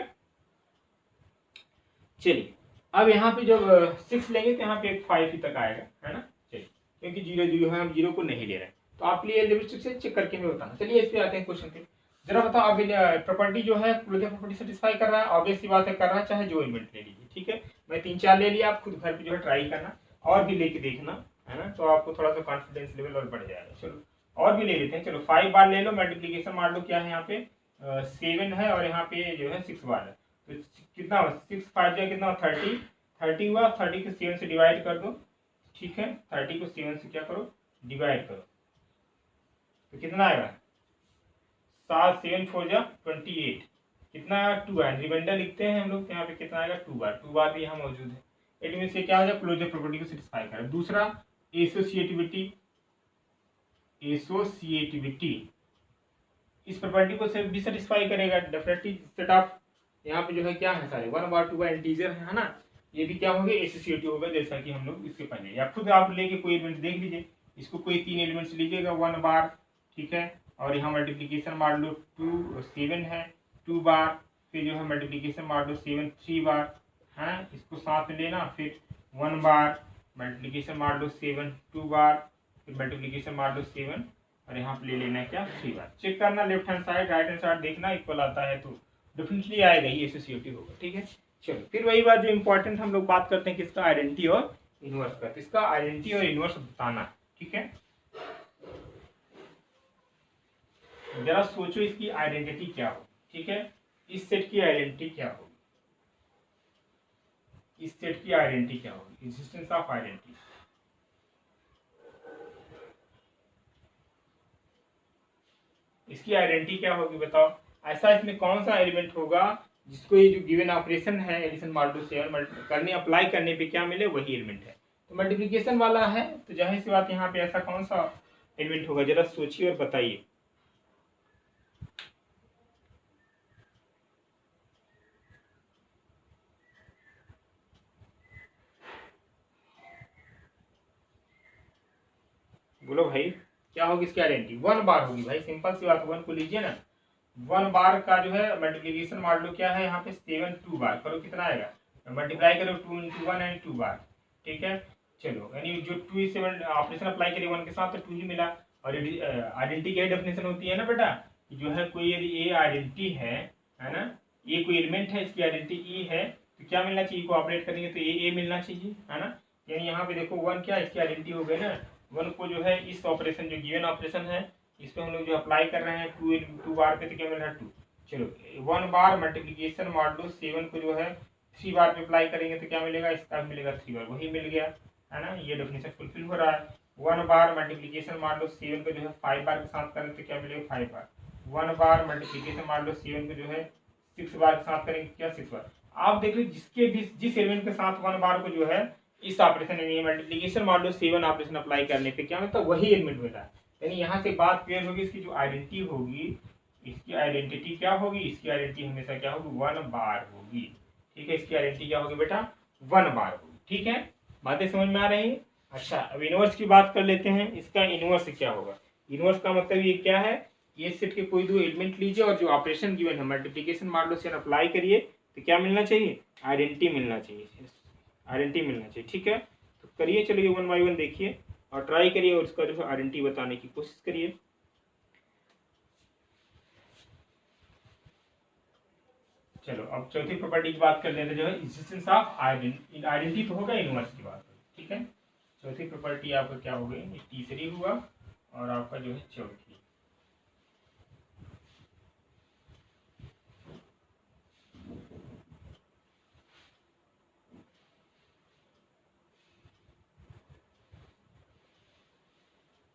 चलिए अब यहाँ पे जब 6 लेंगे तो यहाँ पे एक 5 ही तक आएगा, है ना। चलिए क्योंकि 0 0 है, हम 0 को नहीं ले रहे हैं, तो आप लिए लिमिट से चेक करके हमें बताना। चलिए इस पे आते हैं क्वेश्चन पे। जरा बताओ अब प्रॉपर्टी जो है क्लोजर प्रॉपर्टी सेटिस्फाई कर रहा है, ऑब्वियस सी बात है कर रहा है, चाहे जो एलिमेंट ले लीजिए, ठीक है। मैं 3 4 ले लिया, आप खुद घर पे जो है ट्राई करना और भी लेके देखना, है ना, तो आपको थोड़ा सा कॉन्फिडेंस लेवल और बढ़ जाएगा। चलो और भी ले लेते हैं। चलो 5 बार ले लो, मल्टीप्लीकेशन मॉडुलो क्या है यहाँ पे 7 है और यहाँ पे जो है 6 बार है, तो कितना 6 5 जो कितना 30 हुआ। 30 को 7 से डिवाइड कर दो, ठीक है। 30 को 7 से क्या करो डिवाइड करो, तो कितना आएगा 7 7 4 जा 28, कितना 2 है, रिमाइंडर लिखते हैं हम लोग, यहाँ पे कितना आएगा 2 बार भी यहाँ मौजूद है। इट मीन से क्या हो जाए क्लोजर प्रॉपर्टी को सेटिस्फाई करे। दूसरा एसोसिएटिविटी, इस प्रॉपर्टी को भी सेटिस्फाई करेगा डेफिनेटली। सेट ऑफ यहाँ पे जो है क्या है सारे 1 बार 2 बार इंटीजर है ना, ये भी क्या होगा एसोसिएटिव होगा, जैसा कि हम लोग इसके पहले, या खुद आप लेके कोई एलिमेंट देख लीजिए, इसको कोई 3 एलिमेंट्स लीजिएगा 1 बार, ठीक है। और यहाँ मल्टीप्लीकेशन मॉडुलो 2 7 है 2 बार, फिर जो है मल्टीप्लीकेशन मॉडुलो 7 3 बार है, इसको साथ में लेना, फिर 1 बार मल्टीप्लीकेशन मॉडुलो 7 2 बार, फिर मल्टीप्लीकेशन मॉडुलो 7 और यहाँ पे ले लेना है क्या 3 बार। चेक करना left hand side right hand side देखना इक्वल आता है तो डेफिनेटली आएगा ही, एसोसिएटिव होगा। ठीक है, चलो फिर वही बात जो इंपॉर्टेंट हम लोग बात करते हैं किसका, आइडेंटिटी और इनवर्स का। इसका आइडेंटिटी और इनवर्स बताना। ठीक है, जरा सोचो इसकी आइडेंटिटी क्या हो। ठीक है, इस सेट की आइडेंटिटी क्या होगी, इस सेट की आइडेंटिटी क्या होगी, एग्जिस्टेंस ऑफ आइडेंटिटी। इसकी आइडेंटिटी क्या होगी बताओ। ऐसा इसमें कौन सा एलिमेंट होगा जिसको ये जो गिवन ऑपरेशन है एडिशन मल्टीप्लिकेशन 7 करने अप्लाई करने पे क्या मिले, वही एलिमेंट है। तो मल्टीप्लिकेशन वाला है तो जाहिर सी बात यहाँ पे ऐसा कौन सा एलिमेंट होगा, जरा सोचिए और बताइए। बोलो भाई क्या होगी इसकी आइडेंटिटी, 1 बार होगी भाई, सिंपल सी बात। 1 को लीजिए ना, 1 बार का जो है मल्टीप्लीकेशन मान लो क्या है यहाँ पे 7 2 बार करो कितना आएगा, मल्टीप्लाई करो 2 × 1 एंड 2 बार। ठीक है, चलो यानी जो 2 7 ऑपरेशन अप्लाई करिए 1 के साथ तो 2 ही मिला। और आइडेंटिटी की डेफिनेशन होती है ना बेटा, जो है कोई यदि ए आइडेंटिटी है ना, ये कोई एलिमेंट है इसकी आइडेंटिटी ई है तो क्या मिलना चाहिए, को ऑपरेट करेंगे तो ए मिलना चाहिए, है ना। यानी यहाँ पे देखो 1 क्या इसकी आइडेंटिटी हो गई ना, 1 को जो है इस ऑपरेशन जो गिवन ऑपरेशन है इस पे हम लोग जो अप्लाई कर रहे हैं 2 बार पे तो क्या मिल रहा है 2। चलो 1 बार मल्टीप्लीकेशन मॉडुलो 7 को जो है 3 बार पे अप्लाई करेंगे तो क्या मिलेगा, इसका मिलेगा 3 बार, वही मिल गया, है ना। ये डेफिनेशन फुलफिल हो रहा है। 1 बार मल्टीप्लीकेशन मॉडुलो 7 को जो है 5 बार के साथ करें तो क्या मिलेगा 5 बार। 1 बार मल्टीप्लीकेशन मॉडुलो 7 को जो है 6 बार के साथ करेंगे क्या 6 बार। आप देख लो जिसके जिस एलिमेंट के साथ 1 बार को जो है इस ऑपरेशन में मल्टीप्लीकेशन मॉडुलो 7 ऑपरेशन अप्लाई करने पे क्या मतलब वही एलिमेंट मिला है। यानी यहाँ से बात क्लियर होगी, इसकी जो आइडेंटिटी होगी, इसकी आइडेंटिटी क्या होगी, इसकी आइडेंटिटी हमेशा क्या होगी 1 बार होगी। ठीक है, इसकी आइडेंटिटी क्या होगी बेटा 1 बार होगी। ठीक है, बातें समझ में आ रही है। अच्छा अब इनवर्स की बात कर लेते हैं, इसका इनवर्स क्या होगा। इनवर्स का मतलब ये क्या है, ये सेट के कोई 2 एलिमेंट लीजिए और जो ऑपरेशन गिवन है मल्टीप्लीकेशन मॉडुलो 7 अप्लाई करिए तो क्या मिलना चाहिए, आइडेंटिटी मिलना चाहिए, आइडेंटिटी मिलना चाहिए। ठीक है, तो करिए, चलिए 1 बाय 1 देखिए और ट्राई करिए और उसका जो है आइडेंटिटी बताने की कोशिश करिए। चलो अब चौथी प्रॉपर्टी की बात कर लेते हैं, जो है एग्जिस्टेंस ऑफ आइडेंटिटी तो होगा, इनवर्स की बात है। ठीक है, चौथी प्रॉपर्टी आपका क्या हो गई, तीसरी हुआ और आपका जो है चौथी।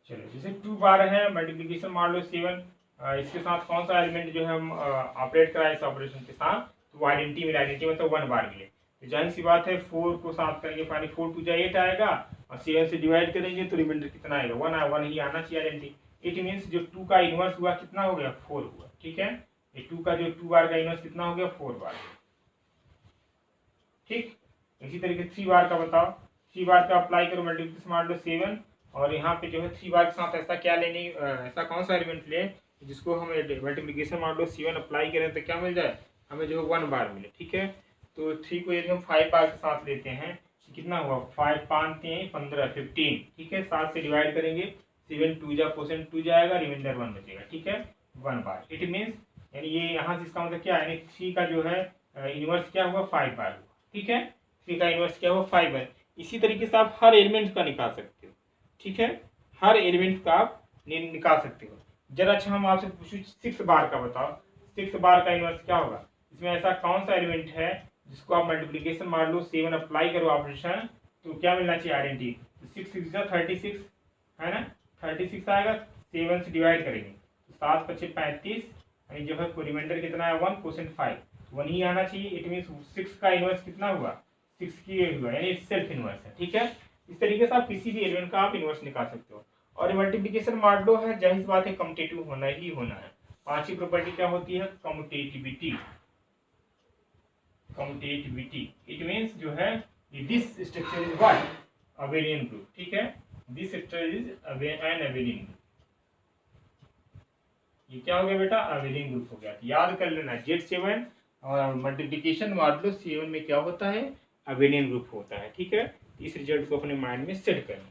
चलो जैसे 2 बार है मल्टीप्लीकेशन मान लो 7, इसके साथ कौन सा एलिमेंट जो है हम ऑपरेट कराए इस ऑपरेशन के साथ तो आइडेंटिटी मिला, आइडेंटिटी मतलब 1 बार मिले। तो जाहिर सी बात है 4 को साथ करेंगे पानी 4 2 8 आएगा और 7 से डिवाइड करेंगे तो रिमाइंडर कितना आएगा 1 ही आना चाहिए आइडेंटिटी। इट मीन्स जो 2 का इनवर्स हुआ कितना हो गया 4 हुआ। ठीक है, ये 2 का जो 2 बार का इनवर्स कितना हो गया 4 बार। ठीक, इसी तरीके 3 बार का बताओ, 3 बार का अप्लाई करो मल्टीप्लीकेशन मान लो 7 और यहाँ पे जो है 3 बार के साथ ऐसा क्या लेने, ऐसा कौन सा एलिमेंट ले जिसको हम मल्टीप्लीकेशन मान लो 7 अप्लाई करें तो क्या मिल जाए, हमें जो है 1 बार मिले। ठीक है, तो 3 को यदि हम 5 बार के साथ लेते हैं तो कितना हुआ 5 5 3 15 15। ठीक है, 7 से डिवाइड करेंगे 7 2 जा क्वेश्चन 2 जाएगा, रिमाइंडर 1 बचेगा। ठीक है, 1 बार। इट मीन्स यानी ये यहाँ से इसका मतलब क्या है, यानी 3 का जो है इनवर्स क्या हुआ 5 बार हुआ। ठीक है, 3 का इनवर्स क्या हुआ 5 बार। इसी तरीके से आप हर एलिमेंट का निकाल सकते हो। ठीक है, हर एलिमेंट का आप निकाल सकते हो। जरा अच्छा हम आपसे पूछूं 6 बार का बताओ, 6 बार का इनवर्स क्या होगा, इसमें ऐसा कौन सा एलिमेंट है जिसको आप मल्टीप्लीकेशन मान लो 7 अप्लाई करो ऑपरेशन तो क्या मिलना चाहिए आइडेंटिटी, 6 6 36 है ना, 36 आएगा, 7 से डिवाइड करेंगे तो 7 5 35 यानी जो है रिमाइंडर कितना है 1 क्वेश्चन 5 1 ही आना चाहिए। इट मीन्स 6 का इनवर्स कितना हुआ 6 की हुआ, यानी सेल्फ इनवर्स है। ठीक है, इस तरीके से आप किसी भी एलिमेंट का आप इनवर्स निकाल सकते हो। और मल्टीप्लिकेशन मॉडुलो है, जाहिर सी बात है कम्यूटेटिव होना ही होना है। पांचवी प्रॉपर्टी क्या होती है कम्यूटेटिविटी। कम्यूटेटिविटी इट मींस जो है this structure is what abelian group. ठीक है, this structure is an abelian group. ये क्या हो गया बेटा अबेलियन ग्रुप हो गया। याद कर लेना Z7 और मल्टीप्लिकेशन मॉडुलो 7 में क्या होता है अबेलियन ग्रुप होता है। ठीक है, इस रिजल्ट को अपने माइंड में सेट करना।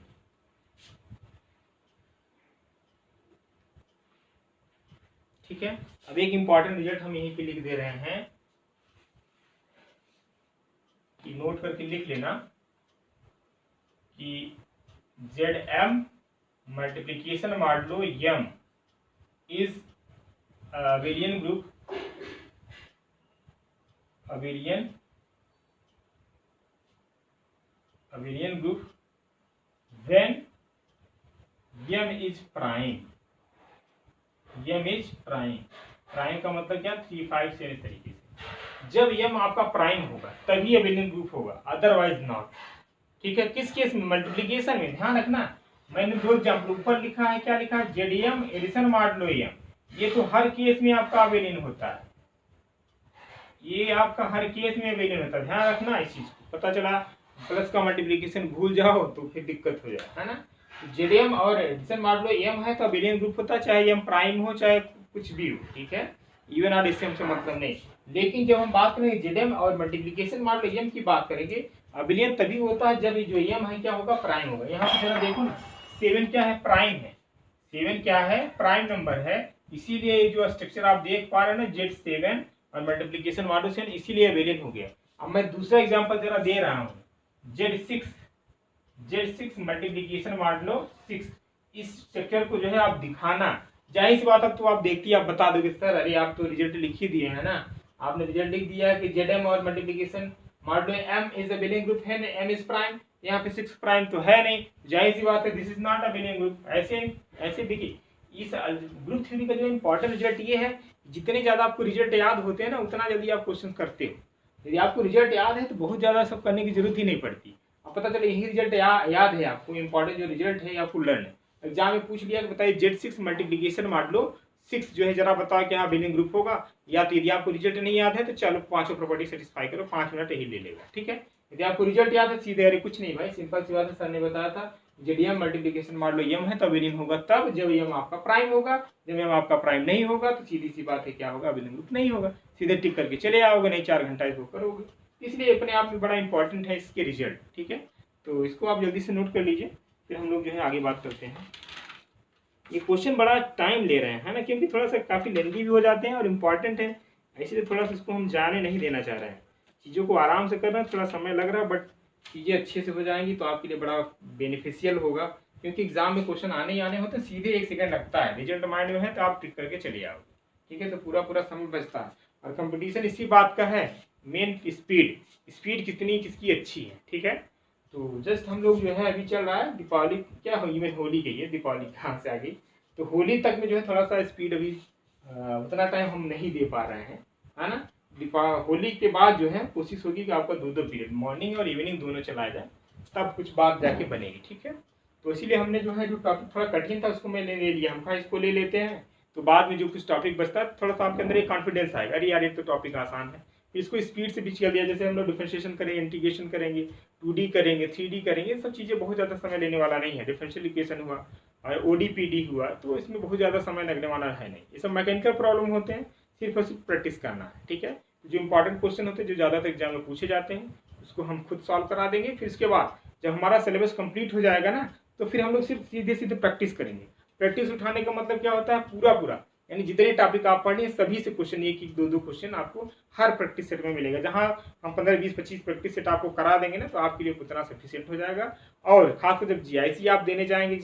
ठीक है। अब एक इम्पॉर्टेंट रिजल्ट हम यहीं पे लिख दे रहे हैं कि नोट करके लिख लेना कि ZM multiplication modulo M is abelian group when M is prime। Prime का मतलब क्या, 3, 5, 7 इस तरीके से। जब M आपका प्राइम होगा तभी abelian ग्रुप होगा, अदरवाइज नॉट। ठीक है, किस केस में, मल्टीप्लिकेशन में। ध्यान रखना, मैंने 2 एग्जाम्पल ऊपर लिखा है, क्या लिखा है, ZM एडिशन मॉडुलो M, ये तो हर केस में आपका abelian होता है, ये आपका हर केस में abelian होता है। ध्यान रखना इस चीज को, पता चला प्लस का मल्टीप्लिकेशन भूल जाओ तो फिर दिक्कत हो जाए, है ना। ZM और एडिशन मॉडुलो M है तो abelian ग्रुप होता है, चाहे M प्राइम हो चाहे कुछ भी हो। ठीक है, इवन और इससे हमसे मतलब नहीं। लेकिन जब हम बात करेंगे ZM और मल्टीप्लिकेशन मॉडुलो M की बात करेंगे, abelian तभी होता है जब जो M है क्या होगा, प्राइम होगा। यहाँ पे जरा देखो ना, 7 क्या है, प्राइम है। 7 क्या है, प्राइम नंबर है, इसीलिए जो स्ट्रक्चर आप देख पा रहे हैं ना, Z7 और मल्टीप्लिकेशन मॉडुलो 7, इसीलिए abelian हो गया। अब मैं दूसरा एग्जांपल जरा दे रहा हूँ, Z6 मल्टीप्लिकेशन मॉडुलो 6, इस स्ट्रक्चर को जो है आप दिखाना, जाहिर सी बात, अब तो आप देखती आप बता दोगे सर, अरे आप तो रिजल्ट लिख ही दिए है ना, आपने रिजल्ट लिख दिया कि ZM और multiplication modulo M is abelian group है, M इज प्राइम, यहाँ पे 6 प्राइम तो है नहीं, जाहिर सी बात है this is not abelian group. ऐसे देखिए, इस ग्रुप थ्योरी का जो इंपॉर्टेंट रिजल्ट ये है, जितने ज्यादा आपको रिजल्ट याद होते हैं ना, उतना जल्दी आप क्वेश्चन करते हो। यदि आपको रिजल्ट याद है तो बहुत ज्यादा सब करने की जरूरत ही नहीं पड़ती। अब पता चले यही रिजल्ट याद है आपको, इंपॉर्टेंट जो रिजल्ट है आपको लर्न है, एग्जाम में पूछ लिया कि बताइए Z6 मल्टीप्लिकेशन मॉडुलो 6 जो है, जरा बताओ क्या abelian ग्रुप होगा। या तो यदि आपको रिजल्ट नहीं याद है तो चलो 5 प्रॉपर्टी सेटिस्फाई करो, 5 मिनट यही ले लेगा। ठीक है, यदि आपको रिजल्ट याद है सीधे, अरे कुछ नहीं भाई, सिंपल सी बात है, सर ने बताया था ZM मल्टीप्लिकेशन मॉडुलो M है तो abelian होगा तब जब M आपका प्राइम होगा, जब M आपका प्राइम नहीं होगा तो सीधी सी बात है क्या होगा, abelian ग्रुप नहीं होगा। सीधे टिक करके चले आओगे, नहीं 4 घंटा इसको करोगे, इसलिए अपने आप में बड़ा इंपॉर्टेंट है इसके रिजल्ट। ठीक है, तो इसको आप जल्दी से नोट कर लीजिए, फिर हम लोग जो है आगे बात करते हैं। ये क्वेश्चन बड़ा टाइम ले रहे हैं, है ना, क्योंकि थोड़ा सा काफ़ी लेंथी भी हो जाते हैं और इम्पॉर्टेंट है, इसलिए थोड़ा सा इसको हम जाने नहीं देना चाह रहे हैं। चीज़ों को आराम से करना, थोड़ा समय लग रहा है, बट चीज़ें अच्छे से हो जाएंगी तो आपके लिए बड़ा बेनिफिशियल होगा, क्योंकि एग्जाम में क्वेश्चन आने ही आने होते हैं, सीधे 1 सेकंड लगता है, रिजल्ट माइंड में है तो आप टिक करके चले आओगे। ठीक है, तो पूरा समय बचता है, और कंपटीशन इसी बात का है, मेन स्पीड कितनी किसकी अच्छी है। ठीक है, तो जस्ट हम लोग जो है अभी चल रहा है दीपावली, क्या होगी, मैं होली गई है, दीपावली कहाँ से आ गई, तो होली तक में जो है थोड़ा सा स्पीड अभी उतना टाइम हम नहीं दे पा रहे हैं, है ना। होली के बाद जो है कोशिश होगी कि आपका 2 पीरियड, मॉर्निंग और इवनिंग दोनों चलाया जाए, तब कुछ बात जाके बनेगी। ठीक है, तो इसीलिए हमने जो है जो टॉपिक थोड़ा कठिन था उसको मैंने ले लिया, हम कहा इसको ले लेते हैं, तो बाद में जो कुछ टॉपिक बचता है थोड़ा सा आपके अंदर एक कॉन्फिडेंस आएगा, अरे यार ये तो टॉपिक आसान है, इसको स्पीड से बीच कर दिया। जैसे हम लोग डिफरेंशिएशन करेंगे, इंटीग्रेशन करेंगे, 2D करेंगे, 3D करेंगे, सब चीज़ें बहुत ज़्यादा समय लेने वाला नहीं है। डिफरेंशियल इक्वेशन हुआ और ODPD हुआ, तो इसमें बहुत ज़्यादा समय लगने वाला है नहीं, ये सब मैकेनिकल प्रॉब्लम होते हैं, सिर्फ और सिर्फ प्रैक्टिस करना है। ठीक है, जो इंपॉर्टेंट क्वेश्चन होते हैं जो ज़्यादातर एग्जाम में पूछे जाते हैं उसको हम खुद सॉल्व करा देंगे। फिर उसके बाद जब हमारा सिलेबस कंप्लीट हो जाएगा ना, तो फिर हम लोग सिर्फ सीधे प्रैक्टिस करेंगे। प्रैक्टिस उठाने का मतलब क्या होता है, पूरा यानी जितने टॉपिक आप पढ़ हैं सभी से क्वेश्चन, 1-1, 2-2 क्वेश्चन आपको हर प्रैक्टिस सेट में मिलेगा। जहां हम 15, 20, 25 प्रैक्टिस सेट आपको करा देंगे ना, तो आपके लिए उतना सफिशिएंट हो जाएगा। और खासकर जब GIC आप देने जाएंगे